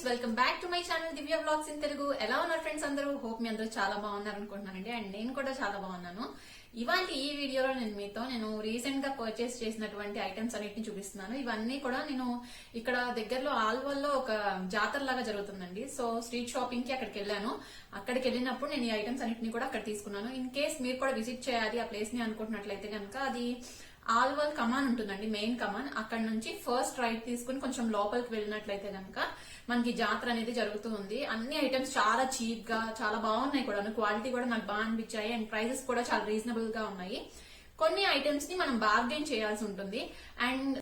Welcome back to my channel Divya vlogs in Telugu. ఎలా ఉన్నారు friends అందరూ? హోప్ మీ అందరూ చాలా బాగున్నారు అనుకుంటున్నానండి. అండ్ నేను కూడా చాలా బాగున్నాను. ఇవాళ ఈ వీడియోలో నేను రీసెంట్ గా పర్చేస్ చేసినటువంటి ఐటమ్స్ అన్నిటిని చూపిస్తున్నాను. ఇవన్నీ కూడా నేను ఇక్కడ దగ్గరలో ఆల్వాల్లో ఒక జాతర లాగా జరుగుతుందండి. సో స్ట్రీట్ షాపింగ్ కి అక్కడికి వెళ్ళాను. అక్కడికి వెళ్ళినప్పుడు నేను ఈ ఐటమ్స్ అన్నిటిని కూడా అక్కడ తీసుకున్నాను. ఇన్ కేస్ మీరు కూడా విజిట్ చేయాలి ఆ ప్లేస్ ని అనుకుంటున్నట్లయితే కనుక అది ఆల్వాల్ కమాన్ ఉంటుందండి, మెయిన్ కమాన్. అక్కడ నుంచి ఫస్ట్ రైట్ తీసుకుని కొంచెం లోపలికి వెళ్ళినట్లయితే కనుక మనకి జాతర అనేది జరుగుతూ ఉంది. అన్ని ఐటమ్స్ చాలా చీప్ గా చాలా బాగున్నాయి కూడా, క్వాలిటీ కూడా నాకు బాగా అనిపించాయి. అండ్ ప్రైసెస్ కూడా చాలా రీజనబుల్ గా ఉన్నాయి. కొన్ని ఐటమ్స్ ని మనం బార్గెన్ చేయాల్సి ఉంటుంది. అండ్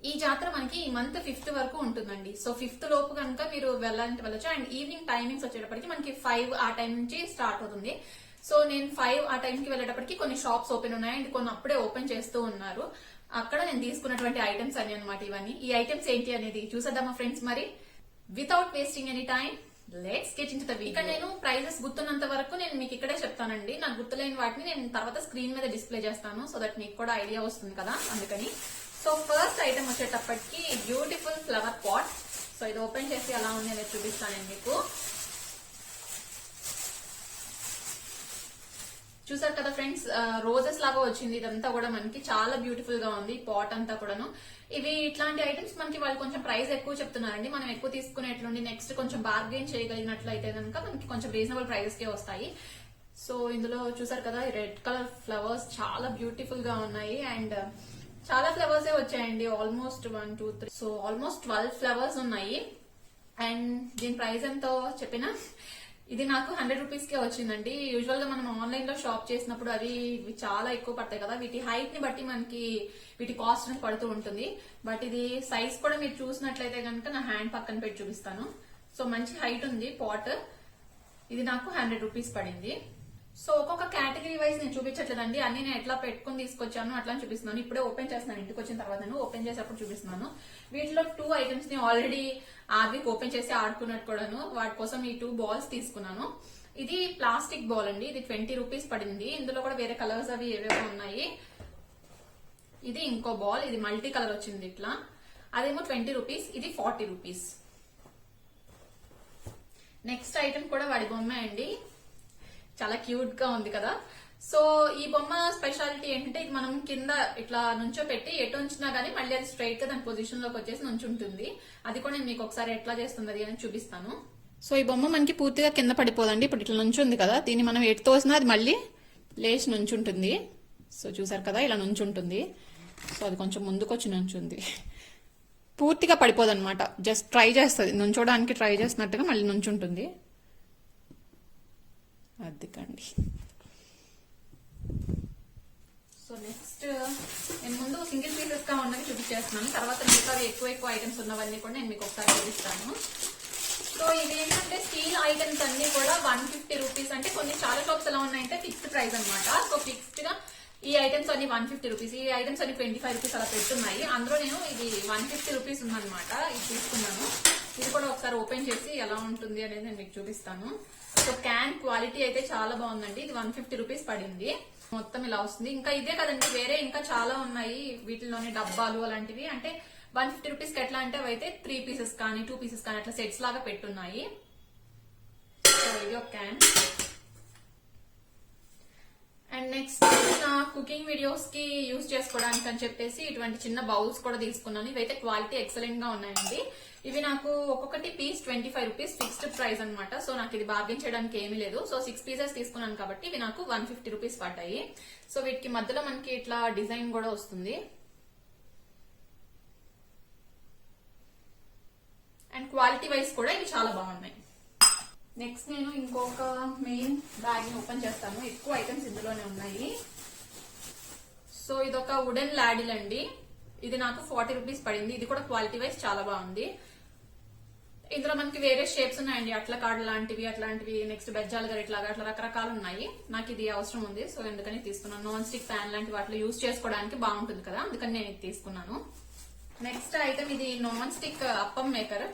ఈ జాతర మనకి ఈ మంత్ 5th వరకు ఉంటుందండి. సో 5th లోపు కనుక మీరు వెళ్ళొచ్చు. అండ్ ఈవినింగ్ టైమింగ్స్ వచ్చేటప్పటికి మనకి 5 ఆ టైం నుంచి స్టార్ట్ అవుతుంది. సో నేను 5 ఆ టైంకి వెళ్ళేటప్పటికి కొన్ని షాప్స్ ఓపెన్ ఉన్నాయి అండ్ కొన్ని అప్పుడే ఓపెన్ చేస్తూ ఉన్నారు. అక్కడ నేను తీసుకున్నటువంటి ఐటమ్స్ అని అనమాట ఇవన్నీ. ఈ ఐటమ్స్ ఏంటి అనేది చూసేద్దామా ఫ్రెండ్స్? మరి without wasting any time let's get into the video. ఇక్కడ నేను ప్రైజెస్ గుర్తున్నంత వరకు నేను మీకు ఇక్కడే చెప్తానండి. నాకు గుర్తులేని వాటిని నేను తర్వాత స్క్రీన్ మీద డిస్ప్లే చేస్తాను, సో దట్ మీకు కూడా ఐడియా వస్తుంది కదా, అందుకని. సో ఫస్ట్ ఐటమ్ వచ్చేటప్పటికి బ్యూటిఫుల్ ఫ్లవర్ పాట్. సో ఇది ఓపెన్ చేసి ఎలా ఉంది అనేది చూపిస్తాను నేను మీకు. చూసారు కదా ఫ్రెండ్స్, రోజెస్ లాగా వచ్చింది. ఇదంతా కూడా మనకి చాలా బ్యూటిఫుల్ గా ఉంది పాట్ అంతా కూడాను. ఇవి ఇట్లాంటి ఐటమ్స్ మనకి వాళ్ళు కొంచెం ప్రైస్ ఎక్కువ చెప్తున్నారండి. మనం ఎక్కువ తీసుకునేట్లుండి నెక్స్ట్ కొంచెం బార్గెన్ చేయగలిగినట్లయితే కనుక మనకి కొంచెం రీజనబుల్ ప్రైసెస్ కే వస్తాయి. సో ఇందులో చూసారు కదా రెడ్ కలర్ ఫ్లవర్స్ చాలా బ్యూటిఫుల్ గా ఉన్నాయి. అండ్ చాలా ఫ్లవర్స్ వచ్చాయండి, ఆల్మోస్ట్ 1 2 3 సో ఆల్మోస్ట్ 12 ఫ్లవర్స్ ఉన్నాయి. అండ్ దీని ప్రైస్ ఎంతో చెప్పినా ఇది నాకు 100 రూపీస్ కే వచ్చిందండి. యూజువల్ గా మనం ఆన్లైన్ లో షాప్ చేసినప్పుడు అవి చాలా ఎక్కువ పడతాయి కదా, వీటి హైట్ ని బట్టి మనకి వీటి కాస్ట్ అనేది పడుతూ ఉంటుంది. బట్ ఇది సైజ్ కూడా మీరు చూసినట్లయితే కనుక నా హ్యాండ్ పక్కన పెట్టి చూపిస్తాను. సో మంచి హైట్ ఉంది పాట్. ఇది నాకు 100 రూపీస్ పడింది. సో ఒక్కొక్క కేటగిరీ వైజ్ నేను చూపించట్లేదండి, అన్ని నేను ఎట్లా పెట్టుకుని తీసుకొచ్చాను అట్లా చూపిస్తున్నాను. ఇప్పుడే ఓపెన్ చేస్తున్నాను, ఇంటికి వచ్చిన తర్వాత నేను ఓపెన్ చేసేప్పుడు చూపిస్తున్నాను. వీటిలో 2 ఐటమ్స్ ని ఆల్రెడీ ఆర్వీకి ఓపెన్ చేసి ఆడుకున్నట్టు కూడాను, వాటి కోసం ఈ 2 బాల్స్ తీసుకున్నాను. ఇది ప్లాస్టిక్ బాల్ అండి, ఇది 20 రూపీస్ పడింది. ఇందులో కూడా వేరే కలర్స్ అవి ఏవేవో ఉన్నాయి. ఇది ఇంకో బాల్, ఇది మల్టీ కలర్ వచ్చింది ఇట్లా, అదేమో 20 రూపీస్, ఇది 40 రూపీస్. నెక్స్ట్ ఐటమ్ కూడా వాడి బొమ్మ అండి, చాలా క్యూట్ గా ఉంది కదా. సో ఈ బొమ్మ స్పెషాలిటీ ఏంటంటే ఇది మనం కింద ఇట్లా నుంచో పెట్టి ఎటు ఉంచినా గానీ మళ్ళీ అది స్ట్రైట్ గా దాని పొజిషన్ లోకి వచ్చేసి నుంచుంటుంది. అది కూడా నేను మీకు ఒకసారి ఎట్లా చేస్తుంది అని చూపిస్తాను. సో ఈ బొమ్మ మనకి పూర్తిగా కింద పడిపోదండి. ఇప్పుడు ఇట్లా నుంచుంది కదా, దీన్ని మనం ఎటు తోసినా అది మళ్ళీ లేచి నుంచుంటుంది. సో చూసారు కదా ఇలా నుంచుంటుంది. సో అది కొంచెం ముందుకొచ్చి నుంచుంది, పూర్తిగా పడిపోదన్నమాట. జస్ట్ ట్రై చేస్తుంది, నుంచోడానికి ట్రై చేసినట్టుగా మళ్ళీ నుంచుంటుంది. అదికండి. సో నెక్స్ట్ నేను ముందు సింగిల్ పీసెస్ గా ఉన్నవి చూపించేస్తున్నాను, తర్వాత మిగతా ఎక్కువ ఐటమ్స్ ఉన్నవన్నీ కూడా నేను మీకు ఒకసారి చూపిస్తాను. సో ఇది ఏంటంటే స్టీల్ ఐటమ్స్ అన్ని కూడా 150 రూపీస్. అంటే కొన్ని చాలా షాప్స్ ఎలా ఉన్నాయంటే ఫిక్స్డ్ ప్రైస్ అనమాట. సో ఫిక్స్డ్ గా ఈ ఐటమ్స్ అన్ని 150 రూపీస్, ఈ ఐటమ్స్ అన్ని 25 రూపీస్ అలా పెట్టున్నాయి. అందులో నేను ఇది 150 రూపీస్ ఉందన్నమాట, ఇది తీసుకున్నాను. ఇది కూడా ఒకసారి ఓపెన్ చేసి ఎలా ఉంటుంది అనేది నేను మీకు చూపిస్తాను. సో క్యాన్ క్వాలిటీ అయితే చాలా బాగుందండి. ఇది 150 రూపీస్ పడింది. మొత్తం ఇలా వస్తుంది. ఇంకా ఇదే కదండి, వేరే ఇంకా చాలా ఉన్నాయి వీటిలోని డబ్బాలు అలాంటివి. అంటే 150 రూపీస్ కి ఎట్లా అంటే అవైతే 3 పీసెస్ కానీ 2 పీసెస్ కానీ అట్లా సెట్స్ లాగా పెట్టున్నాయి. సో ఇది ఒక క్యాన్. అండ్ నెక్స్ట్ నా కుకింగ్ వీడియోస్ కి యూజ్ చేసుకోవడానికి అని చెప్పేసి ఇటువంటి చిన్న బౌల్స్ కూడా తీసుకున్నాను. ఇవైతే క్వాలిటీ ఎక్సలెంట్ గా ఉన్నాయండి. ఇవి నాకు ఒక్కొక్కటి పీస్ 25 రూపీస్ ఫిక్స్డ్ ప్రైస్ అనమాట. సో నాకు ఇది బార్గెన్ చేయడానికి ఏమీ లేదు. సో 6 పీసెస్ తీసుకున్నాను కాబట్టి ఇవి నాకు 150 రూపీస్ పడ్డాయి. సో వీటికి మధ్యలో మనకి ఇట్లా డిజైన్ కూడా వస్తుంది. అండ్ క్వాలిటీ వైజ్ కూడా ఇవి చాలా బాగున్నాయి. నెక్స్ట్ నేను ఇంకొక మెయిన్ బ్యాగ్ ని ఓపెన్ చేస్తాను. ఎక్కువ ఐటమ్స్ ఇందులోనే ఉన్నాయి. సో ఇదొక వుడెన్ లాడిల్ అండి, ఇది నాకు 40 రూపీస్ పడింది. ఇది కూడా క్వాలిటీ వైజ్ చాలా బాగుంది. ఇందులో మనకి వేరే షేప్స్ ఉన్నాయండి, అట్ల కార్డు లాంటివి అట్లాంటివి, నెక్స్ట్ బెజ్జాల గరిట్లాగా అట్లా రకరకాలు ఉన్నాయి. నాకు ఇది అవసరం ఉంది, సో ఎందుకని తీసుకున్నాను. నాన్ స్టిక్ ప్యాన్ లాంటి వాటిలో యూజ్ చేసుకోవడానికి బాగుంటుంది కదా, అందుకని నేను ఇది తీసుకున్నాను. నెక్స్ట్ ఐటమ్ ఇది నాన్ స్టిక్ అప్పం మేకర్.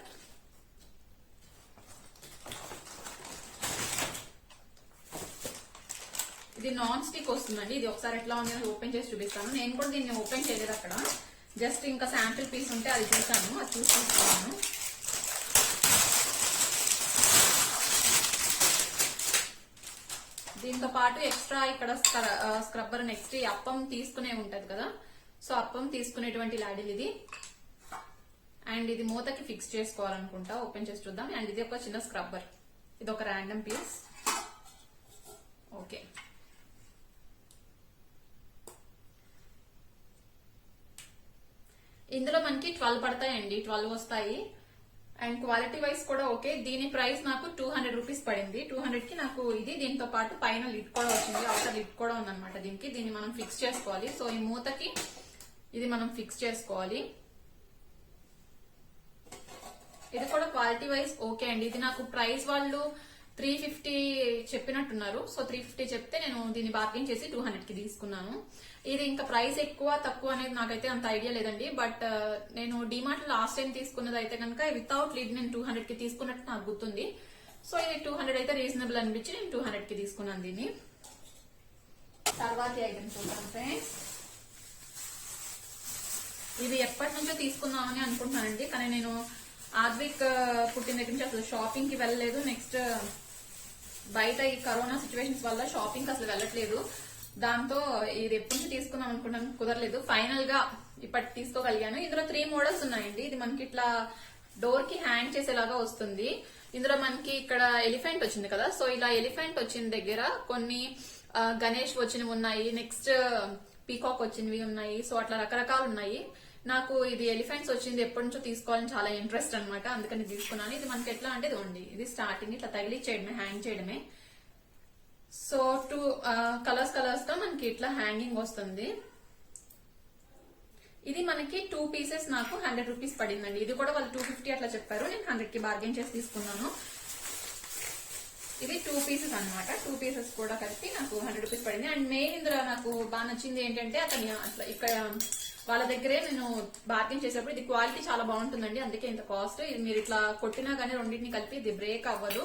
ఇది నాన్ స్టిక్ వస్తుందండి. ఇది ఒకసారి ఎట్లా ఉంది ఓపెన్ చేసి చూపిస్తాను. నేను కూడా దీన్ని ఓపెన్ చేయలేదు అక్కడ, జస్ట్ ఇంకా శాంపిల్ పీస్ ఉంటే అది చూసాను, అది చూసి తీసుకున్నాను. దీంతో పాటు ఎక్స్ట్రా ఇక్కడ స్క్రబ్బర్ నెక్స్ట్ ఈ అప్పం తీసుకునే ఉంటది కదా, సో అప్పం తీసుకునేటువంటి లాడిల్ ఇది. అండ్ ఇది మూతకి ఫిక్స్ చేసుకోవాలనుకుంటా, ఓపెన్ చేసి చూద్దాం. అండ్ ఇది ఒక చిన్న స్క్రబ్బర్, ఇది ఒక ర్యాండమ్ పీస్. ఓకే, ఇందులో మనకి 12 పడతాయండి, 12 వస్తాయి. అండ్ క్వాలిటీ వైజ్ కూడా ఓకే. దీని ప్రైస్ నాకు 200 రూపీస్ పడింది. 200 కి నాకు ఇది, దీంతో పాటు పైన లిడ్ కూడా వచ్చింది, అవుటర్ లిడ్ కూడా ఉందన్నమాట దీనికి. దీన్ని మనం ఫిక్స్ చేసుకోవాలి. సో ఈ మూతకి ఇది మనం ఫిక్స్ చేసుకోవాలి. ఇది కూడా క్వాలిటీ వైజ్ ఓకే అండి. ఇది నాకు ప్రైస్ వాళ్ళు 350 చెప్పినట్టున్నారు. సో 350 చెప్తే నేను దీన్ని బార్గెన్ చేసి 200 కి తీసుకున్నాను. ఇది ఇంకా ప్రైస్ ఎక్కువ తక్కువ అనేది నాకైతే అంత ఐడియా లేదండి. బట్ నేను డిమార్ట్ లాస్ట్ టైం తీసుకున్నది అయితే కనుక వితౌట్ లిడ్ నేను 200 కి తీసుకున్నట్టు నాకు గుర్తుంది. సో ఇది 200 అయితే రీజనబుల్ అనిపించి నేను 200 కి తీసుకున్నాను దీన్ని. తర్వాతి ఐటమ్ చూద్దాం ఫ్రెండ్స్. ఇది ఎప్పటి నుంచో తీసుకుందామని అనుకుంటున్నానండి, కానీ నేను ఆద్విక్ పుట్టిన దగ్గర నుంచి అసలు షాపింగ్ కి వెళ్ళలేదు. నెక్స్ట్ బయట ఈ కరోనా సిచ్యువేషన్స్ వల్ల షాపింగ్ అసలు వెళ్ళట్లేదు. దాంతో ఇది ఎప్పటి నుంచి తీసుకుందాం అనుకున్నాను, కుదరలేదు. ఫైనల్ గా ఇప్పటి తీసుకోగలిగాను. ఇందులో 3 మోడల్స్ ఉన్నాయండి. ఇది మనకి ఇట్లా డోర్ కి హ్యాంగ్ చేసేలాగా వస్తుంది. ఇందులో మనకి ఇక్కడ ఎలిఫెంట్ వచ్చింది కదా, సో ఇలా ఎలిఫెంట్ వచ్చిన దగ్గర కొన్ని గణేష్ వచ్చినవి ఉన్నాయి, నెక్స్ట్ పీకాక్ వచ్చినవి ఉన్నాయి. సో అట్లా రకరకాలు ఉన్నాయి. నాకు ఇది ఎలిఫెంట్స్ వచ్చింది ఎప్పటి నుంచో తీసుకోవాలని చాలా ఇంట్రెస్ట్ అనమాట, అందుకని తీసుకున్నాను. ఇది మనకి ఎట్లా అంటే ఇదిగోండి, ఇది స్టార్టింగ్ ఇట్లా తగిలిచ్చేయడమే, హ్యాంగ్ చేయడమే. సో 2 కలర్స్ తో మనకి ఇట్లా హ్యాంగింగ్ వస్తుంది. ఇది మనకి 2 పీసెస్ నాకు 100 రూపీస్ పడిందండి. ఇది కూడా వాళ్ళు 250 అట్లా చెప్పారు, నేను 100 కి బార్గెన్ చేసి తీసుకున్నాను. ఇది 2 పీసెస్ అనమాట. 2 పీసెస్ కూడా కలిపి నాకు 100 రూపీస్ పడింది. అండ్ మెయిన్ ఇందులో నాకు బాగా నచ్చింది ఏంటంటే అతని అట్లా ఇక్కడ వాళ్ళ దగ్గరే నేను బార్గెన్ చేసేప్పుడు ఇది క్వాలిటీ చాలా బాగుంటుందండి, అందుకే ఇంత కాస్ట్. ఇది మీరు ఇట్లా కొట్టినా గానీ రెండింటిని కలిపి ఇది బ్రేక్ అవ్వదు,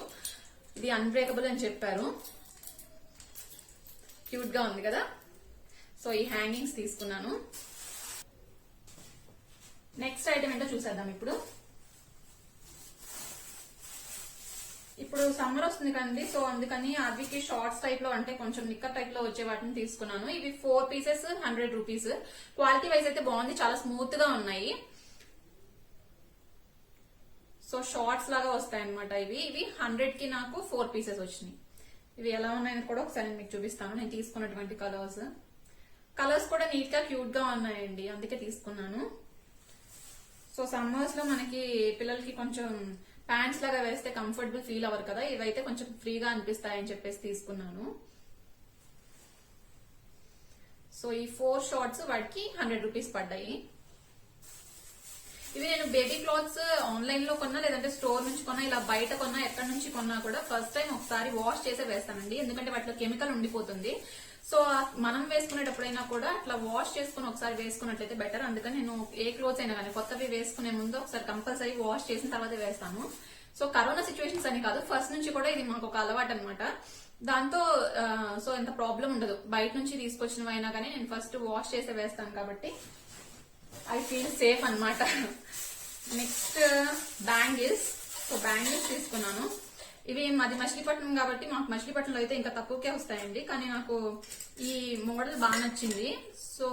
ఇది అన్బ్రేకబుల్ అని చెప్పారు. క్యూట్ గా ఉంది కదా. సో ఈ హ్యాంగింగ్స్ తీసుకున్నాను. నెక్స్ట్ ఐటమ్ ఏంటో చూసేద్దాం. ఇప్పుడు సమ్మర్ వస్తుంది కదండి, సో అందుకని అవికి షార్ట్స్ టైప్ లో అంటే కొంచెం నిక్కర్ టైప్ లో వచ్చే వాటిని తీసుకున్నాను. ఇవి 4 పీసెస్ 100 రూపీస్. క్వాలిటీ వైజ్ అయితే బాగుంది, చాలా స్మూత్ గా ఉన్నాయి. సో షార్ట్స్ లాగా వస్తాయి అనమాట ఇవి. 100 కి నాకు 4 పీసెస్ వచ్చినాయి. ఇవి ఎలా ఉన్నాయని కూడా ఒకసారి మీకు చూపిస్తాను. నేను తీసుకున్నటువంటి కలర్స్ కూడా నీట్ గా క్యూట్ గా ఉన్నాయండి, అందుకే తీసుకున్నాను. సో సమ్మర్స్ లో మనకి పిల్లలకి కొంచెం ప్యాంట్స్ లాగా వేస్తే కంఫర్టబుల్ ఫీల్ అవ్వరు కదా, ఇవైతే కొంచెం ఫ్రీగా అనిపిస్తాయని చెప్పేసి తీసుకున్నాను. సో ఈ 4 షార్ట్స్ వాటికి 100 రూపీస్ పడ్డాయి. ఇవి నేను బేబీ క్లాత్స్ ఆన్లైన్ లో కొన్నా, లేదంటే స్టోర్ నుంచి కొన్నా, ఇలా బయట కొన్నా, ఎక్కడి నుంచి కొన్నా కూడా ఫస్ట్ టైం ఒకసారి వాష్ చేసే వేస్తానండి, ఎందుకంటే వాటిలో కెమికల్ ఉండిపోతుంది. సో మనం వేసుకునేటప్పుడైనా కూడా అట్లా వాష్ చేసుకుని ఒకసారి వేసుకున్నట్లయితే బెటర్. అందుకని నేను ఏ క్లోత్స్ అయినా కానీ కొత్తవి వేసుకునే ముందు ఒకసారి కంపల్సరీ వాష్ చేసిన తర్వాత వేస్తాను. సో కరోనా సిచ్యువేషన్స్ అని కాదు, ఫస్ట్ నుంచి కూడా ఇది మాకు ఒక అలవాటు అనమాట. దాంతో సో ఎంత ప్రాబ్లం ఉండదు. బయట నుంచి తీసుకొచ్చినవి అయినా కానీ నేను ఫస్ట్ వాష్ చేసే వేస్తాను కాబట్టి ఐ ఫీల్ సేఫ్ అనమాట. Next bangles. సో బ్యాంగిల్స్ తీసుకున్నాను. ఇవి మాది మచిలీపట్నం కాబట్టి మాకు మచిలీపట్నంలో అయితే ఇంకా తక్కువకే వస్తాయండి, కానీ నాకు ఈ మోడల్ బాగా నచ్చింది. సో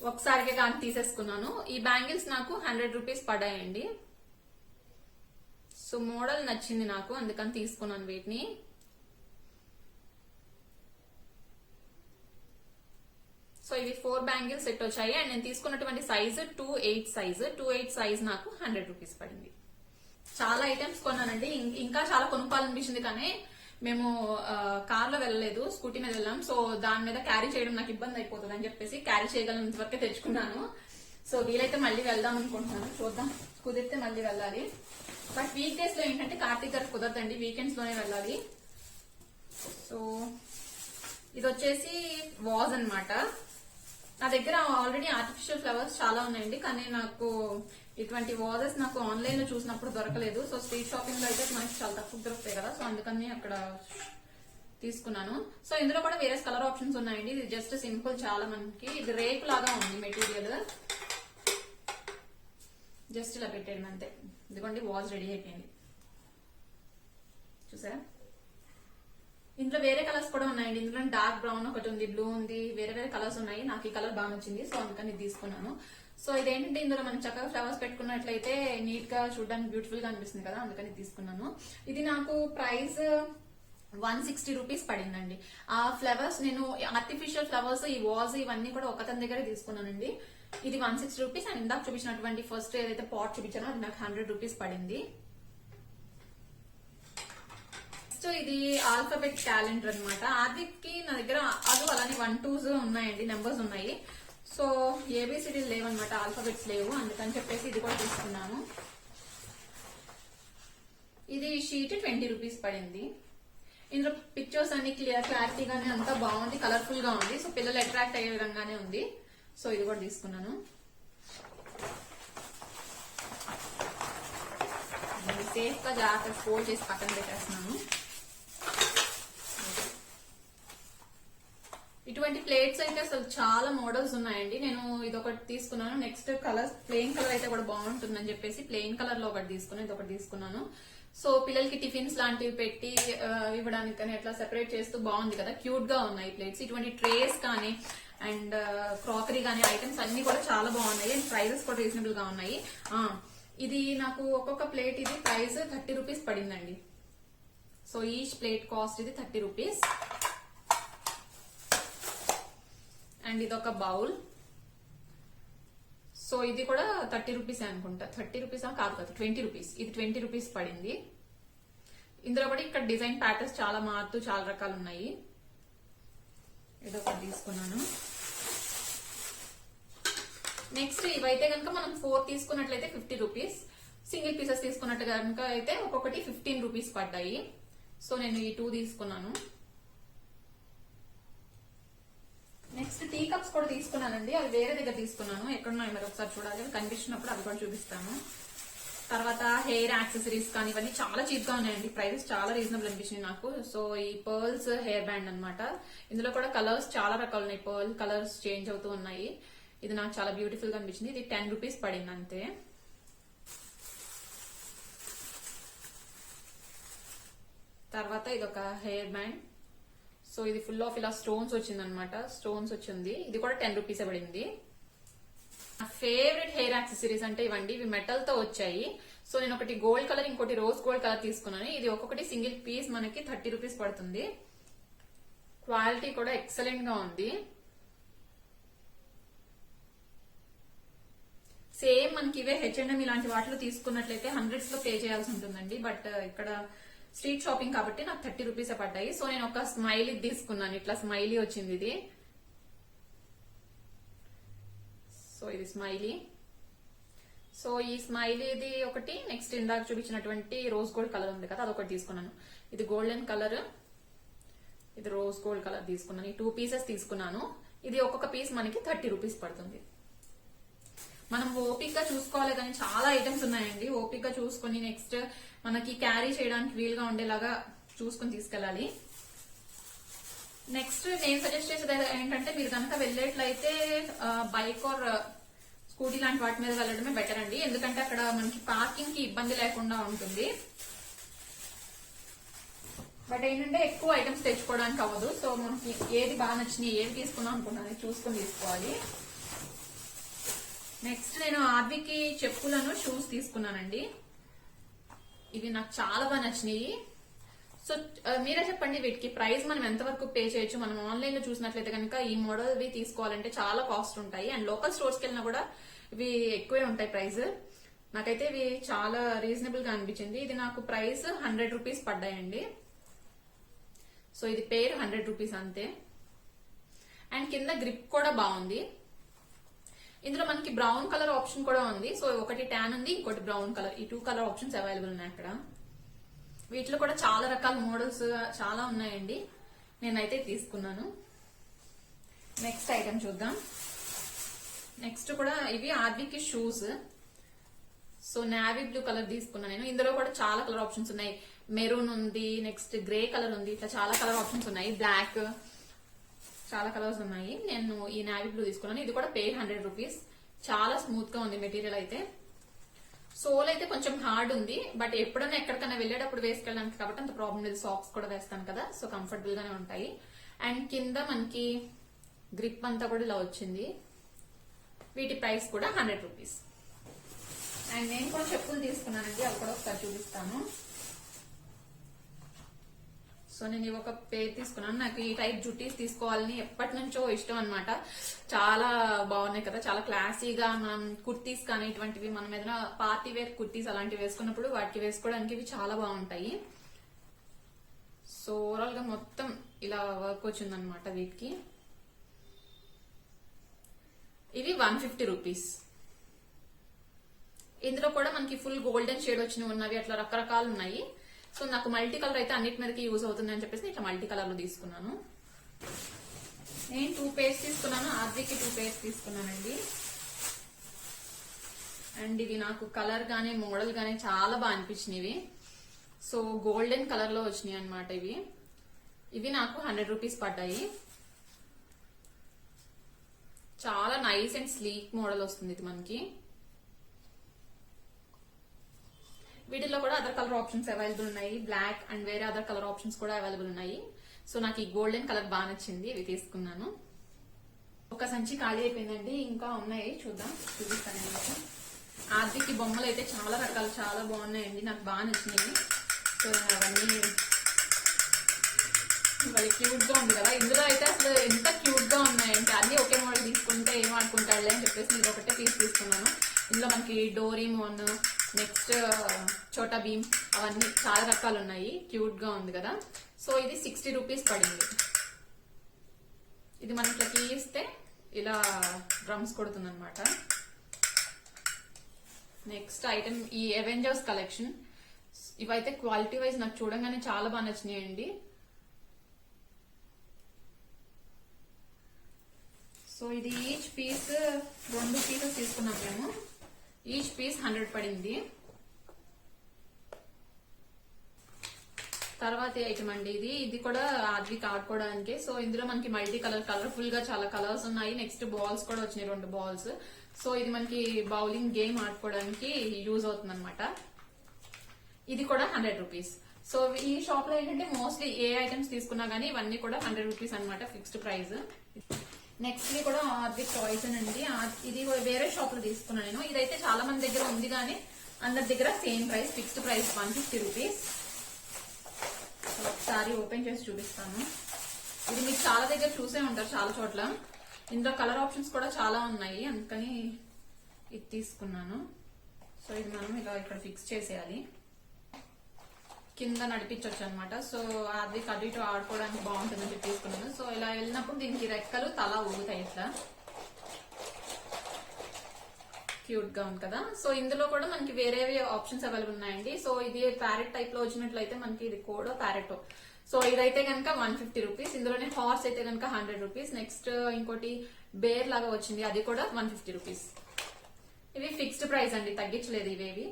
ఒకసారిగా కానీ తీసేసుకున్నాను. ఈ బ్యాంగిల్స్ నాకు 100 రూపీస్ పడాయండి. సో మోడల్ నచ్చింది నాకు, అందుకని తీసుకున్నాను వీటిని. సో ఇవి 4 బ్యాంగిల్స్ సెట్ వచ్చాయి. అండ్ నేను తీసుకున్నటువంటి సైజు 2/8 సైజు. 2/8 సైజ్ నాకు 100 రూపీస్ పడింది. చాలా ఐటమ్స్ కొన్నానండి, ఇంకా చాలా కొనుక్కోవాలనిపించింది, కానీ మేము కార్ లో వెళ్ళలేదు, స్కూటీ మీద వెళ్ళాం. సో దాని మీద క్యారీ చేయడం నాకు ఇబ్బంది అయిపోతుంది అని చెప్పేసి క్యారీ చేయగలిగినంత వరకే తెచ్చుకున్నాను. సో వీలైతే మళ్ళీ వెళ్దాం అనుకుంటున్నాను, చూద్దాం, కుదిరితే మళ్ళీ వెళ్ళాలి. బట్ వీక్ డేస్ లో ఏంటంటే కార్తీక్ గారికి కుదరదండి, వీకెండ్స్ లోనే వెళ్ళాలి. సో ఇది వచ్చేసి వాజ్ అన్నమాట. నా దగ్గర ఆల్రెడీ ఆర్టిఫిషియల్ ఫ్లవర్స్ చాలా ఉన్నాయండి, కానీ నాకు ఇటువంటి వాజెస్ నాకు ఆన్లైన్ లో చూసినప్పుడు దొరకలేదు. సో స్ట్రీట్ షాపింగ్ లో అయితే మనకి చాలా తక్కువ దొరుకుతాయి కదా, సో అందుకని అక్కడ తీసుకున్నాను. సో ఇందులో కూడా వేరే కలర్ ఆప్షన్స్ ఉన్నాయండి. ఇది జస్ట్ సింపుల్, చాలా మనకి ఇది రేకు లాగా ఉంది మెటీరియల్, జస్ట్ ఇలా పెట్టేయడం అంతే. ఇదిగోండి వాజ్ రెడీ అయిపోయింది, చూసారా. ఇందులో వేరే కలర్స్ కూడా ఉన్నాయండి. ఇందులో డార్క్ బ్రౌన్ ఒకటి ఉంది, బ్లూ ఉంది, వేరే వేరే కలర్స్ ఉన్నాయి. నాకు ఈ కలర్ బాగా నచ్చింది, సో అందుకని ఇది తీసుకున్నాను. సో ఇదేంటంటే ఇందులో మనం చక్కగా ఫ్లవర్స్ పెట్టుకున్నట్లయితే నీట్ గా చూడడానికి బ్యూటిఫుల్ గా అనిపిస్తుంది కదా, అందుకని తీసుకున్నాను. ఇది నాకు ప్రైస్ 160 రూపీస్ పడిందండి. ఆ ఫ్లవర్స్ నేను ఆర్టిఫిషియల్ ఫ్లవర్స్, ఈ వాజ్ ఇవన్నీ కూడా ఒకతని దగ్గరే తీసుకున్నానండి. ఇది 160 రూపీస్. అండ్ ఇందాక చూపించినటువంటి ఫస్ట్ ఏదైతే పాట్ చూపించానో అది నాకు 100 రూపీస్ పడింది. ఇది ఆల్ఫాబెట్ క్యాలెండర్ అనమాట. ఆదికి నా దగ్గర అది అలానే 1, 2 ఉన్నాయండి, నెంబర్స్ ఉన్నాయి. సో ఏబిసిడి లేవన్నమాట, ఆల్ఫాబెట్స్ లేవు, అందుకని చెప్పేసి ఇది కూడా తీసుకున్నాను. ఇది షీట్ 20 రూపీస్ పడింది. ఇందులో పిక్చర్స్ అన్ని క్లారిటీగానే అంతా బాగుంది, కలర్ఫుల్ గా ఉంది. సో పిల్లలు అట్రాక్ట్ అయ్యే విధంగానే ఉంది. సో ఇది కూడా తీసుకున్నాను. సేఫ్ గా జాగ్రత్తగా ఫోల్డ్ చేసి పక్కన పెట్టేస్తున్నాను. ఇటువంటి ప్లేట్స్ అయితే అసలు చాలా మోడల్స్ ఉన్నాయండి. నేను ఇది ఒకటి తీసుకున్నాను. నెక్స్ట్ కలర్ ప్లెయిన్ కలర్ అయితే కూడా బాగుంటుందని చెప్పేసి ప్లెయిన్ కలర్ లో ఒకటి తీసుకున్నాను, ఇది ఒకటి తీసుకున్నాను. సో పిల్లలకి టిఫిన్స్ లాంటివి పెట్టి ఇవ్వడానికి కానీ అట్లా సెపరేట్ చేస్తూ బాగుంది కదా, క్యూట్ గా ఉన్నాయి ప్లేట్స్. ఇటువంటి ట్రేస్ కానీ అండ్ క్రాకరీ కానీ ఐటమ్స్ అన్ని కూడా చాలా బాగున్నాయి. అండ్ ప్రైజెస్ కూడా రీజనబుల్ గా ఉన్నాయి. ఇది నాకు ఒక్కొక్క ప్లేట్ ఇది ప్రైస్ 30 రూపీస్ పడిందండి. సో ఈచ్ ప్లేట్ కాస్ట్ ఇది 30 రూపీస్. అండ్ ఇది ఒక బౌల్. సో ఇది కూడా 30 రూపీస్ అనుకుంటా. 30 రూపీస్ కాదు కదా, 20 రూపీస్. ఇది 20 రూపీస్ పడింది. ఇందులో కూడా ఇక్కడ డిజైన్ ప్యాటర్న్స్ చాలా మారుతూ చాలా రకాలు ఉన్నాయి. ఇది ఒకటి తీసుకున్నాను. నెక్స్ట్ ఇవైతే కనుక మనం 4 తీసుకున్నట్లయితే 50 రూపీస్. సింగిల్ పీసెస్ తీసుకున్నట్టు కనుక అయితే ఒక్కొక్కటి 15 రూపీస్ పడ్డాయి. సో నేను ఈ 2 తీసుకున్నాను. నెక్స్ట్ టీ కప్స్ కూడా తీసుకున్నానండి. అవి వేరే దగ్గర తీసుకున్నాను, ఎక్కడున్నాయి మరి ఒకసారి చూడాలి. కనిపించినప్పుడు అవి కూడా చూపిస్తాను. తర్వాత హెయిర్ యాక్సెసరీస్ కానీ ఇవన్నీ చాలా చీప్ గా ఉన్నాయండి. ప్రైసెస్ చాలా రీజనబుల్ అనిపించింది నాకు. సో ఈ పర్ల్స్ హెయిర్ బ్యాండ్ అన్నమాట. ఇందులో కూడా కలర్స్ చాలా రకాలు ఉన్నాయి, పర్ల్ కలర్స్ చేంజ్ అవుతూ ఉన్నాయి. ఇది నాకు చాలా బ్యూటిఫుల్ గా అనిపించింది. ఇది 10 రూపీస్ పడింది అంతే. తర్వాత ఇది ఒక హెయిర్ బ్యాండ్. సో ఇది ఫుల్ ఆఫ్ ఇలా స్టోన్స్ వచ్చింది అనమాట, స్టోన్స్ వచ్చింది. ఇది కూడా 10 రూపీస్ పడింది. నా ఫేవరెట్ హెయిర్ యాక్సెసరీస్ అంటే ఇవ్వండి. ఇవి మెటల్ తో వచ్చాయి. సో నేను ఒకటి గోల్డ్ కలర్, ఇంకోటి రోజ్ గోల్డ్ కలర్ తీసుకున్నాను. ఇది ఒక్కొక్కటి సింగిల్ పీస్ మనకి 30 రూపీస్ పడుతుంది. క్వాలిటీ కూడా ఎక్సలెంట్ గా ఉంది. సేమ్ మనకి ఇవే H&M ఇలాంటి వాటిలో తీసుకున్నట్లయితే హండ్రెడ్స్ లో పే చేయాల్సి ఉంటుందండి. బట్ ఇక్కడ స్ట్రీట్ షాపింగ్ కాబట్టి నాకు 30 రూపీస్ పడ్డాయి. సో నేను ఒక స్మైలీ తీసుకున్నాను. ఇట్లా స్మైలీ వచ్చింది ఇది. సో ఇది స్మైలీ. సో ఈ స్మైలీది ఒకటి. నెక్స్ట్ ఇందాక చూపించినటువంటి రోజ్ గోల్డ్ కలర్ ఉంది కదా, అదొకటి తీసుకున్నాను. ఇది గోల్డెన్ కలర్, ఇది రోజ్ గోల్డ్ కలర్ తీసుకున్నాను. ఈ 2 పీసెస్ తీసుకున్నాను. ఇది ఒక్కొక్క పీస్ మనకి 30 రూపీస్ పడుతుంది. మనం ఓపిక్ గా చూసుకోవాలి కానీ చాలా ఐటమ్స్ ఉన్నాయండి. ఓపిక్ గా చూసుకుని నెక్స్ట్ మనకి క్యారీ చేయడానికి వీలుగా ఉండేలాగా చూసుకుని తీసుకెళ్ళాలి. నెక్స్ట్ నేను సజెస్ట్ చేసేది ఏంటంటే మీరు కనుక వెళ్ళేట్లయితే బైక్ ఆర్ స్కూటీ లాంటి వాటి మీద వెళ్ళడమే బెటర్ అండి. ఎందుకంటే అక్కడ మనకి పార్కింగ్ కి ఇబ్బంది లేకుండా ఉంటుంది. బట్ ఏంటంటే ఎక్కువ ఐటమ్స్ తెచ్చుకోవడానికి అవ్వదు. సో మనకి ఏది బాగా నచ్చినాయి, ఏది తీసుకున్నాం అనుకున్నాను చూసుకుని తీసుకోవాలి. నెక్స్ట్ నేను ఆర్వీకి చెప్పులను షూస్ తీసుకున్నానండి. ఇవి నాకు చాలా బాగా నచ్చినాయి. సో మీరే చెప్పండి వీటికి ప్రైస్ మనం ఎంతవరకు పే చేయొచ్చు. మనం ఆన్లైన్ లో చూసినట్లయితే కనుక ఈ మోడల్ ఇవి తీసుకోవాలంటే చాలా కాస్ట్ ఉంటాయి. అండ్ లోకల్ స్టోర్స్ కి వెళ్ళినా కూడా ఇవి ఎక్కువే ఉంటాయి ప్రైస్. నాకైతే ఇవి చాలా రీజనబుల్ గా అనిపించింది. ఇది నాకు ప్రైస్ 100 రూపీస్ పడ్డాయండి. సో ఇది పేరు 100 రూపీస్ అంతే. అండ్ కింద గ్రిప్ కూడా బాగుంది. ఇందులో మనకి బ్రౌన్ కలర్ ఆప్షన్ కూడా ఉంది. సో ఒకటి ట్యాన్ ఉంది, ఇంకోటి బ్రౌన్ కలర్. ఈ 2 కలర్ ఆప్షన్స్ అవైలబుల్ ఉన్నాయి అక్కడ. వీటిలో కూడా చాలా రకాల మోడల్స్ చాలా ఉన్నాయండి. నేనైతే తీసుకున్నాను. నెక్స్ట్ ఐటమ్ చూద్దాం. నెక్స్ట్ కూడా ఇవి ఆర్వీకి shoes. So navy blue colour తీసుకున్నాను నేను. ఇందులో కూడా చాలా కలర్ ఆప్షన్స్ ఉన్నాయి. మెరూన్ ఉంది, నెక్స్ట్ గ్రే కలర్ ఉంది, ఇట్లా చాలా కలర్ ఆప్షన్స్ ఉన్నాయి. బ్లాక్, చాలా కలర్స్ ఉన్నాయి. నేను ఈ నావీ బ్లూ తీసుకున్నాను. ఇది కూడా పే 100 రూపీస్. చాలా స్మూత్ గా ఉంది మెటీరియల్ అయితే. సోల్ అయితే కొంచెం హార్డ్ ఉంది, బట్ ఎప్పుడైనా ఎక్కడికైనా వెళ్ళేటప్పుడు వేసుకెళ్ళడానికి కాబట్టి అంత ప్రాబ్లం లేదు. సాక్స్ కూడా వేస్తాను కదా, సో కంఫర్టబుల్ గానే ఉంటాయి. అండ్ కింద మనకి గ్రిప్ అంతా కూడా ఇలా వచ్చింది. వీటి ప్రైస్ కూడా 100 రూపీస్. అండ్ నేను కూడా చెప్పులు తీసుకున్నానండి, అవి కూడా ఒకసారి చూపిస్తాను. సో నేను ఇవి ఒక పేర్ తీసుకున్నాను. నాకు ఈ టైప్ జుట్టీస్ తీసుకోవాలని ఎప్పటి నుంచో ఇష్టం అనమాట. చాలా బాగున్నాయి కదా, చాలా క్లాసీగా. మనం కుర్తీస్ కానీ ఇటువంటివి మనం ఏదైనా పార్టీ వేర్ కుర్తీస్ అలాంటివి వేసుకున్నప్పుడు వాటికి వేసుకోవడానికి ఇవి చాలా బాగుంటాయి. సో ఓవరాల్ గా మొత్తం ఇలా వర్క్ వచ్చిందనమాట వీటికి. ఇవి 150 రూపీస్. ఇందులో కూడా మనకి ఫుల్ గోల్డెన్ షేడ్ వచ్చినవి ఉన్నవి, అట్లా రకరకాలు ఉన్నాయి. సో నాకు మల్టీ కలర్ అయితే అన్నిటి మీదకి యూజ్ అవుతుంది అని చెప్పేసి ఇట్లా మల్టీ కలర్ లో తీసుకున్నాను. నేను 2 పేర్స్ తీసుకున్నాను, ఆర్జీకి 2 పేర్స్ తీసుకున్నానండి. అండ్ ఇవి నాకు కలర్ గానీ మోడల్ గానీ చాలా బాగా అనిపించినవి. సో గోల్డెన్ కలర్ లో వచ్చినాయి అనమాట ఇవి. ఇవి నాకు 100 రూపీస్ పడ్డాయి. చాలా నైస్ అండ్ స్లీక్ మోడల్ వస్తుంది ఇది మనకి. వీటిలో కూడా అదర్ కలర్ ఆప్షన్స్ అవైలబుల్ ఉన్నాయి, బ్లాక్ అండ్ వేరే అదర్ కలర్ ఆప్షన్స్ కూడా అవైలబుల్ ఉన్నాయి. సో నాకు ఈ గోల్డెన్ కలర్ బాగా నచ్చింది, ఇవి తీసుకున్నాను. ఒక సంచి ఖాళీ అయిపోయిందండి, ఇంకా ఉన్నాయి, చూపిస్తాను. ఆర్జీకి బొమ్మలు అయితే చాలా రకాలు చాలా బాగున్నాయండి, నాకు బాగా నచ్చినాయి. సో అవన్నీ వాళ్ళ క్యూట్ గా ఉంది కదా. ఇందులో అయితే అసలు ఎంత క్యూట్ గా ఉన్నాయంటే అన్ని ఒకే మోడల్ తీసుకుంటే ఏం ఆడుకుంటాడులే అని చెప్పేసి నేను ఒకటే పీస్ తీసుకున్నాను. ఇందులో మనకి డోరీమోన్, నెక్స్ట్ చోటా భీమ్, అవన్నీ చాలా రకాలు ఉన్నాయి. క్యూట్ గా ఉంది కదా. సో ఇది 60 రూపీస్ పడింది. ఇది మనకి తీస్తే ఇలా డ్రమ్స్ కొడుతుంది అనమాట. నెక్స్ట్ ఐటమ్ ఈ అవెంజర్స్ కలెక్షన్. ఇవైతే క్వాలిటీ వైజ్ నాకు చూడంగానే చాలా బాగా నచ్చినాయండి. సో ఇది ఈచ్ పీస్ 2 పీసెస్ తీసుకున్నాం మేము. ఈచ్ పీస్ 100 పడింది. తర్వాత ఐటమ్ అండి ఇది కూడా ఆర్జీకి ఆడుకోవడానికి. సో ఇందులో మనకి మల్టీ కలర్, కలర్ఫుల్ గా చాలా కలర్స్ ఉన్నాయి. నెక్స్ట్ బాల్స్ కూడా వచ్చినాయి, 2 బాల్స్. సో ఇది మనకి బౌలింగ్ గేమ్ ఆడుకోవడానికి యూజ్ అవుతుంది అనమాట. ఇది కూడా 100 రూపీస్. సో ఈ షాప్ లో ఏంటంటే మోస్ట్లీ ఏ ఐటమ్స్ తీసుకున్నా గానీ ఇవన్నీ కూడా 100 రూపీస్ అనమాట, ఫిక్స్డ్ ప్రైస్. నెక్స్ట్ ఇది కూడా ఆర్బిక్ పాయిజన్ అండి. ఇది వేరే షాప్ లో తీసుకున్నాను నేను. ఇదైతే చాలా మంది దగ్గర ఉంది కానీ అందరి దగ్గర same price, fixed price 150 rupees. ఒకసారి ఓపెన్ చేసి చూపిస్తాను. ఇది మీకు చాలా దగ్గర చూసే ఉంటారు చాలా చోట్ల. ఇందులో కలర్ ఆప్షన్స్ కూడా చాలా ఉన్నాయి, అందుకని ఇది తీసుకున్నాను. సో ఇది మనం ఇలా ఇక్కడ ఫిక్స్ చేసేయాలి, కింద నడిపించవచ్చు అనమాట. సో అది అటు ఇటు ఆడుకోవడానికి బాగుంటుందని చెప్పి తీసుకున్నాను. సో ఇలా వెళ్ళినప్పుడు దీనికి రెక్కలు తల ఊగుతాయి, ఇట్లా క్యూట్ గా ఉంది కదా. సో ఇందులో కూడా మనకి వేరే ఆప్షన్స్ అవైలబుల్ ఉన్నాయండి. సో ఇది ప్యారెట్ టైప్ లో వచ్చినట్లయితే మనకి ఇది కోడో ప్యారెటో. సో ఇదైతే కనుక 150 రూపీస్. ఇందులోనే హార్స్ అయితే కనుక 100 రూపీస్. నెక్స్ట్ ఇంకోటి బేర్ లాగా వచ్చింది, అది కూడా 150 రూపీస్. ఇవి ఫిక్స్డ్ ప్రైస్ అండి, తగ్గించలేదు ఇవేవి.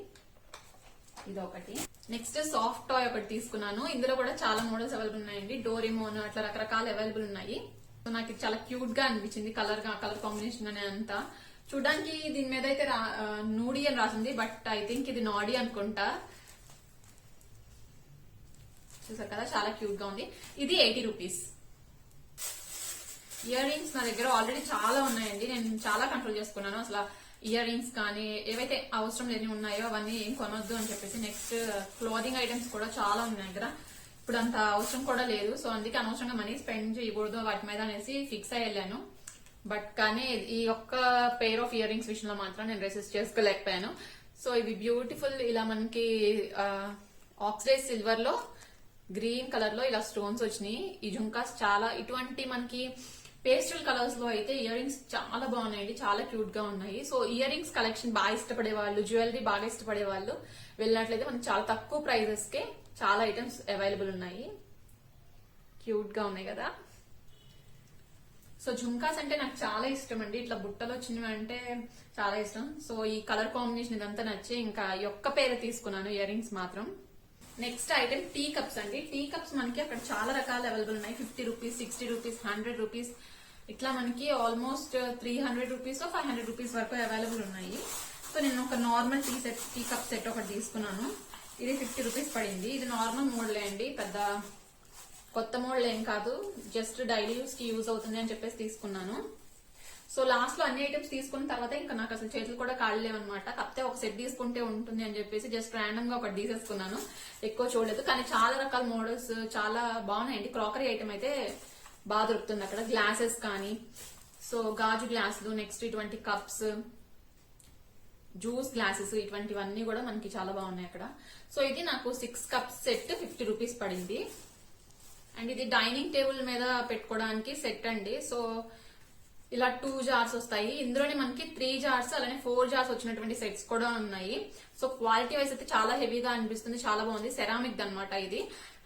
ఇదొకటి. నెక్స్ట్ సాఫ్ట్ టాయ్ ఒకటి తీసుకున్నాను. ఇందులో కూడా చాలా మోడల్స్ అవైలబుల్ ఉన్నాయండి. డోరేమోన్ అట్లా రకరకాల అవైలబుల్ ఉన్నాయి. సో నాకు ఇది చాలా క్యూట్ గా అనిపించింది, కలర్ కాంబినేషన్ అనే అంతా. చూడడానికి దీని మీద అయితే నూడి అని రాసింది, బట్ ఐ థింక్ ఇది నాడీ అనుకుంటా. చూసారు కదా, చాలా క్యూట్ గా ఉంది. ఇది 80 రూపీస్. ఇయర్ రింగ్స్ నా దగ్గర ఆల్రెడీ చాలా ఉన్నాయండి, నేను చాలా కంట్రోల్ చేసుకున్నాను. అసలు ఇయర్ రింగ్స్ కానీ ఏవైతే అవసరం లేని ఉన్నాయో అవన్నీ ఏం కొనొద్దు అని చెప్పేసి. నెక్స్ట్ క్లోదింగ్ ఐటమ్స్ కూడా చాలా ఉన్నాయి దగ్గర, ఇప్పుడు అంత అవసరం కూడా లేదు. సో అందుకే అనవసరంగా మనీ స్పెండ్ చేయకూడదు వాటి మీద అనేసి ఫిక్స్ అయ్యి వెళ్ళాను. బట్ కానీ ఈ ఒక్క పెయిర్ ఆఫ్ ఇయర్ రింగ్స్ విషయంలో మాత్రం నేను రెసిస్ట్ చేసుకోలేకపోయాను. సో ఇవి బ్యూటిఫుల్, ఇలా మనకి ఆక్సిడైజ్ సిల్వర్ లో గ్రీన్ కలర్ లో ఇలా స్టోన్స్ వచ్చినాయి. ఈ జుంకాస్ చాలా ఇటువంటి మనకి పేస్టల్ కలర్స్ లో అయితే ఇయర్ రింగ్స్ చాలా బాగున్నాయండి, చాలా క్యూట్ గా ఉన్నాయి. సో ఇయర్ రింగ్స్ కలెక్షన్ బాగా ఇష్టపడే వాళ్ళు, జ్యువెలరీ బాగా ఇష్టపడే వాళ్ళు వెళ్ళినట్లయితే మనకి చాలా తక్కువ ప్రైజెస్ కే చాలా ఐటమ్స్ అవైలబుల్ ఉన్నాయి. క్యూట్ గా ఉన్నాయి కదా. సో జుంకాస్ అంటే నాకు చాలా ఇష్టం అండి, ఇట్లా బుట్టలు వచ్చినవి అంటే చాలా ఇష్టం. సో ఈ కలర్ కాంబినేషన్ ఇదంతా నచ్చి ఇంకా ఈ ఒక్క పేరు తీసుకున్నాను ఇయర్ రింగ్స్ మాత్రం. నెక్స్ట్ ఐటమ్ టీ కప్స్ అండి. టీ కప్స్ మనకి అక్కడ చాలా రకాలు అవైలబుల్ ఉన్నాయి. 50 రూపీస్, 60 రూపీస్, 100 రూపీస్, ఇట్లా మనకి ఆల్మోస్ట్ 300 రూపీస్ 500 రూపీస్ వరకు అవైలబుల్ ఉన్నాయి. సో నేను ఒక నార్మల్ టీ కప్ సెట్ ఒకటి తీసుకున్నాను. ఇది 50 రూపీస్ పడింది. ఇది నార్మల్ మోడలే అండి, పెద్ద కొత్త మోడల్ ఏం కాదు, జస్ట్ డైలీ యూస్ కి యూజ్ అవుతుంది అని చెప్పేసి తీసుకున్నాను. సో లాస్ట్ లో అన్ని ఐటమ్స్ తీసుకున్న తర్వాత ఇంకా నాకు అసలు చేతులు కూడా కాళ్ళలేవన్నమాట. కాకపోతే ఒక సెట్ తీసుకుంటే ఉంటుంది అని చెప్పేసి జస్ట్ ర్యాండమ్ గా ఒకటి తీసేసుకున్నాను. ఎక్కువ చూడలేదు, కానీ చాలా రకాల మోడల్స్ చాలా బాగున్నాయండి. క్రాకరీ ఐటమ్ అయితే బాగా దొరుకుతుంది అక్కడ. గ్లాసెస్ కానీ, సో గాజు గ్లాసులు, నెక్స్ట్ ఇటువంటి కప్స్, జ్యూస్ గ్లాసెస్, ఇటువంటివన్నీ కూడా మనకి చాలా బాగున్నాయి అక్కడ. సో ఇది నాకు 6 కప్స్ సెట్ 50 రూపీస్ పడింది. అండ్ ఇది డైనింగ్ టేబుల్ మీద పెట్టుకోవడానికి సెట్ అండి. సో ఇలా 2 జార్స్ వస్తాయి. ఇందులోనే మనకి 3 జార్స్ అలానే 4 జార్స్ వచ్చినటువంటి సెట్స్ కూడా ఉన్నాయి. సో క్వాలిటీ వైజ్ అయితే చాలా హెవీగా అనిపిస్తుంది, చాలా బాగుంది. సెరామిక్ అన్నమాట ఇది.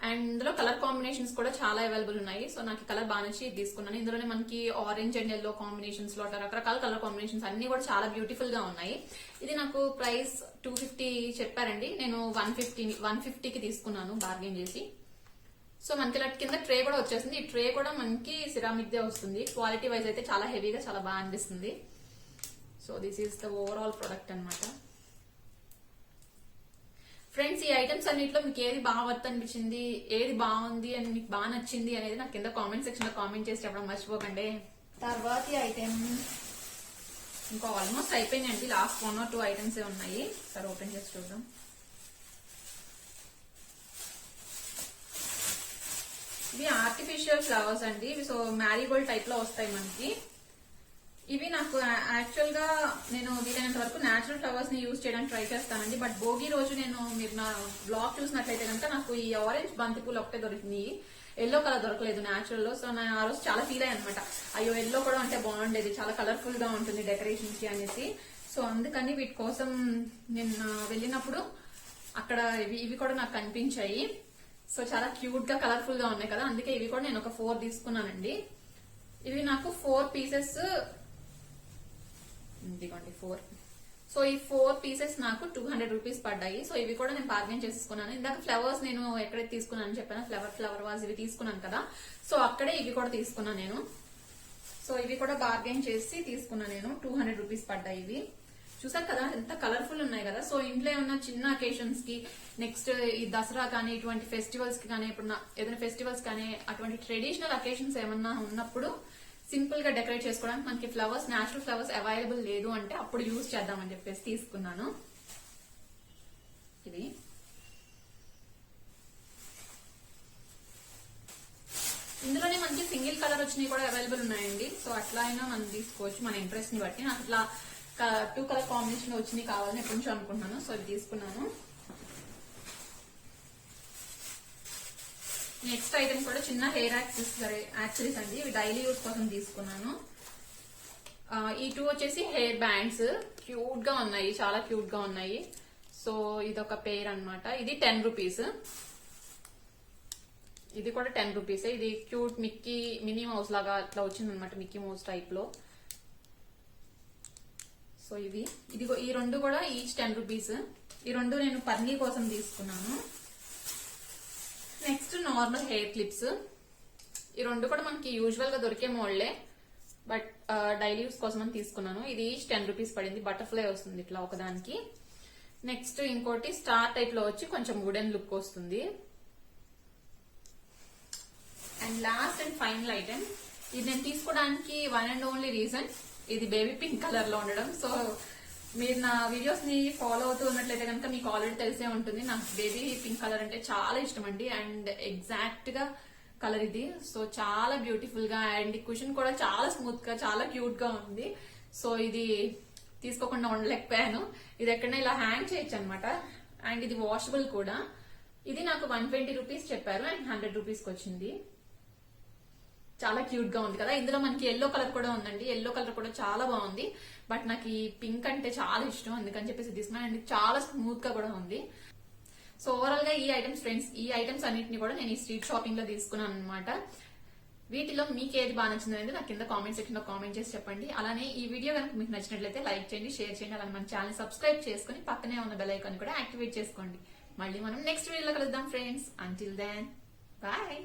అండ్ ఇందులో కలర్ కాంబినేషన్స్ కూడా చాలా అవైలబుల్ ఉన్నాయి. సో నాకు కలర్ బాగా నచ్చి తీసుకున్నాను. ఇందులోనే మనకి ఆరెంజ్ అండ్ ఎల్లో కాంబినేషన్స్ లో అట్లా రకరకాల కలర్ కాంబినేషన్స్ అన్ని కూడా చాలా బ్యూటిఫుల్ గా ఉన్నాయి. ఇది నాకు ప్రైస్ 250 చెప్పారండి. నేను 150కి తీసుకున్నాను బార్గెన్ చేసి. సో మనకి ఇలా కింద ట్రే కూడా వచ్చేసింది. ఈ ట్రే కూడా మనకి సిరామిక్ దే వస్తుంది. క్వాలిటీ వైజ్ అయితే చాలా హెవీగా చాలా బాగా అనిపిస్తుంది. So this is the overall product అన్నమాట. ఫ్రెండ్స్, ఈ ఐటమ్స్ అన్నిట్లో మీకు ఏది బాగా వర్త్ అనిపించింది, ఏది బాగుంది అని మీకు బాగా నచ్చింది అనేది నాకు కింద కామెంట్ సెక్షన్ లో కామెంట్ చేసి చెప్పడం మర్చిపోకండి. తర్వాత ఈ ఐటమ్ ఇంకా ఆల్మోస్ట్ అయిపోయినాయండి. లాస్ట్ 1 or 2 ఐటమ్స్ ఉన్నాయి. సరే ఓపెన్ చేసి చూద్దాం. ఇవి ఆర్టిఫిషియల్ ఫ్లవర్స్ అండి. సో మ్యారీగోల్డ్ టైప్ లో వస్తాయి మనకి. ఇవి నాకు యాక్చువల్ గా నేను వీలైనంత వరకు నేచురల్ ఫ్లవర్స్ ని యూజ్ చేయడానికి ట్రై చేస్తానండి. బట్ భోగి రోజు మీరు నా బ్లాగ్ చూసినట్లయితే కనుక నాకు ఈ ఆరెంజ్ బంతిపూలు ఒకటే దొరికింది, ఎల్లో కలర్ దొరకలేదు నేచురల్ లో. సో నేను ఆ రోజు చాలా ఫీల్ అయ్యాను అనమాట. అయ్యో ఎల్లో కూడా అంటే బాగుండేది, చాలా కలర్ఫుల్ గా ఉంటుంది డెకరేషన్ కి అనేసి. సో అందుకని వీటి కోసం నేను వెళ్ళినప్పుడు అక్కడ ఇవి కూడా నాకు కనిపించాయి. సో చాలా క్యూట్ గా కలర్ఫుల్ గా ఉన్నాయి కదా, అందుకే ఇవి కూడా నేను ఒక 4 తీసుకున్నానండి. ఇవి నాకు 4 పీసెస్, ఇదిగోండి 4. సో ఈ 4 పీసెస్ నాకు 200 రూపీస్ పడ్డాయి. సో ఇవి కూడా నేను బార్గెన్ చేసుకున్నాను. ఇందాక ఫ్లవర్స్ నేను ఎక్కడైతే తీసుకున్నాను చెప్పాను, ఫ్లవర్ వాజ్ ఇవి తీసుకున్నాను కదా, సో అక్కడే ఇవి కూడా తీసుకున్నాను నేను. సో ఇవి కూడా బార్గెన్ చేసి తీసుకున్నాను నేను. 200 రూపీస్ పడ్డాయి ఇవి. చూసారు కదా ఎంత కలర్ఫుల్ ఉన్నాయి కదా. సో ఇంట్లో ఏమన్నా చిన్న అకేషన్స్ కి, నెక్స్ట్ ఈ దసరా కానీ ఇటువంటి ఫెస్టివల్స్ కి కానీ, ఇప్పుడు ఏదైనా ఫెస్టివల్స్ కానీ అటువంటి ట్రెడిషనల్ అకేషన్స్ ఏమన్నా ఉన్నప్పుడు సింపుల్ గా డెకరేట్ చేసుకోవడానికి మనకి ఫ్లవర్స్, నేచురల్ ఫ్లవర్స్ అవైలబుల్ లేదు అంటే అప్పుడు యూజ్ చేద్దామని చెప్పేసి తీసుకున్నాను. ఇది ఇందులోనే మనకి సింగిల్ కలర్ వచ్చినవి కూడా అవైలబుల్ ఉన్నాయండి. సో అట్లా అయినా మనం తీసుకోవచ్చు మన ఇంట్రెస్ట్ ని బట్టి. నాకు ఇట్లా 2 కలర్ కాంబినేషన్ లో వచ్చినవి కావాలని ఎప్పటి నుంచో అనుకుంటున్నాను. సో ఇది తీసుకున్నాను. నెక్స్ట్ ఐటమ్ కూడా చిన్న హెయిర్ యాక్సెసరీస్ అండి. ఇవి డైలీ యూజ్ కోసం తీసుకున్నాను. ఈ 2 వచ్చేసి హెయిర్ బ్యాండ్స్, క్యూట్ గా ఉన్నాయి, చాలా క్యూట్ గా ఉన్నాయి. సో ఇదొక పేర్ అన్నమాట. ఇది 10 రూపీస్. ఇది కూడా 10 రూపీస్. ఇది క్యూట్ మిక్కీ మినీ మౌస్ లాగా అట్లా వచ్చింది అనమాట, మిక్కీ మౌస్ టైప్ లో. సో ఇదిగో ఈ 2 కూడా ఈచ్ 10 రూపీస్. ఈ 2 నేను పన్నీ కోసం తీసుకున్నాను. Next normal hair clips. ఈ 2 కూడా మనకి యూజువల్ గా దొరికే మోడలే, బట్ డైలీ యూస్ కోసం అని తీసుకున్నాను. ఇది ఈచ్ 10 రూపీస్ పడింది. బటర్ఫ్లై వస్తుంది ఇట్లా ఒకదానికి. నెక్స్ట్ ఇంకోటి స్టార్ టైప్ లో వచ్చి కొంచెం వుడెన్ లుక్ వస్తుంది. And last and final item, ఇది నేను తీసుకోవడానికి వన్ అండ్ ఓన్లీ రీజన్ ఇది బేబీ పింక్ కలర్ లో ఉండడం. సో మీరు నా వీడియోస్ ని ఫాలో అవుతూ ఉన్నట్లయితే కనుక మీకు ఆల్రెడీ తెలిసే ఉంటుంది, నాకు బేబీ పింక్ కలర్ అంటే చాలా ఇష్టం అండి. అండ్ ఎగ్జాక్ట్ గా కలర్ ఇది. సో చాలా బ్యూటిఫుల్ గా, అండ్ కుషన్ కూడా చాలా స్మూత్ గా, చాలా క్యూట్ గా ఉంది. సో ఇది తీసుకోకుండా ఉండలేకపోయాను. ఇది ఎక్కడైనా ఇలా హ్యాంగ్ చేయొచ్చు అనమాట. అండ్ ఇది వాషబుల్ కూడా. ఇది నాకు 120 రూపీస్ చెప్పారు అండ్ 100 రూపీస్కి వచ్చింది. చాలా క్యూట్ గా ఉంది కదా. ఇందులో మనకి ఎల్లో కలర్ కూడా ఉందండి. ఎల్లో కలర్ కూడా చాలా బాగుంది. బట్ నాకు ఈ పింక్ అంటే చాలా ఇష్టం, అందుకని చెప్పేసి తీసుకున్నాను. అండ్ చాలా స్మూత్ గా కూడా ఉంది. సో ఓవరాల్ గా ఈ ఐటమ్స్ ఫ్రెండ్స్, ఈ ఐటమ్స్ అన్నిటిని కూడా నేను ఈ స్ట్రీట్ షాపింగ్ లో తీసుకున్నాను అనమాట. వీటిలో మీకు ఏది బాగా నచ్చింది అనేది నాకు కింద కామెంట్ సెక్షన్ లో కామెంట్ చేసి చెప్పండి. అలానే ఈ వీడియో కనుక మీకు నచ్చినట్లయితే లైక్ చేయండి, షేర్ చేయండి. అలానే మన ఛానల్ సబ్స్క్రైబ్ చేసుకుని పక్కనే ఉన్న బెల్ ఐకాన్ కూడా యాక్టివేట్ చేసుకోండి. మళ్ళీ మనం నెక్స్ట్ వీడియోలో కలుద్దాం ఫ్రెండ్స్. Until then bye.